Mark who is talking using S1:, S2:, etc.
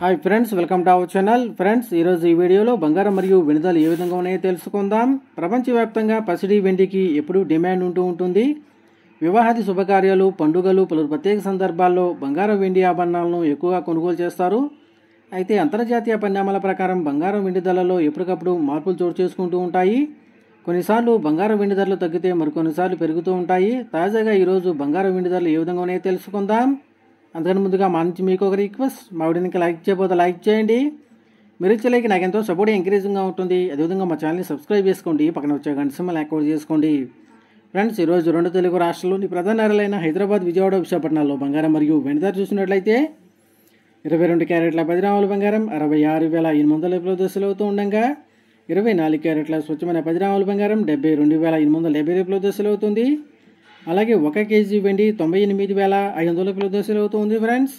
S1: Hi friends, welcome to our channel. Friends, ఈరోజు ఈ వీడియోలో బంగారం మరియు వెండి ధరలు ఏ విధంగా ఉన్నాయో తెలుసుకుందాం. ప్రపంచవ్యాప్తంగా పసిడి వెండికి ఎప్పుడూ డిమాండ్ ఉంటుంది. వివాహాది శుభకార్యాలు, పండుగలు, పలు ప్రత్యేక సందర్భాల్లో బంగారం వెండి ఆభరణాలను ఎక్కువగా కొనుగోలు చేస్తారు. అయితే అంతర్జాతీయ పరిణామాల ప్రకారం బంగారం వెండి ధరలలో ఎప్పటికప్పుడు మార్పులు చోటు చేసుకుంటూ ఉంటాయి. కొన్నిసార్లు బంగారం వెండి ధరలు తగ్గితే మరికొన్నిసార్లు పెరుగుతూ ఉంటాయి. తాజాగా ఈరోజు బంగారం వెండి ధరలు ఏ విధంగా ఉన్నాయో తెలుసుకుందాం. అందుకని ముందుగా మా నుంచి మీకు ఒక రిక్వెస్ట్, మా వీడియోకి లైక్ చేయబోతే లైక్ చేయండి. మీరు ఇచ్చే లైక్ నాకు ఎంతో సపోర్ట్ ఎంకరేజింగ్గా ఉంటుంది. అదేవిధంగా మా ఛానల్ని సబ్స్క్రైబ్ చేసుకోండి, పక్కన వచ్చే గంట సింబల్ యాక్టివేట్ చేసుకోండి. ఫ్రెండ్స్, ఈరోజు రెండు తెలుగు రాష్ట్రాల్లోని ప్రధాన నగరాలైన హైదరాబాద్, విజయవాడ, విశాఖపట్నాల్లో బంగారం మరియు వెండి ధర చూసినట్లయితే 22 క్యారెట్ల 10 గ్రాముల బంగారం 66,850 దశలు అవుతూ ఉండగా 24 క్యారెట్ల స్వచ్ఛమైన 10 గ్రాముల బంగారం 72,850 దశలు అవుతుంది. అలాగే 1 కేజీ వెండి 98,500 దశలు అవుతుంది. ఫ్రెండ్స్,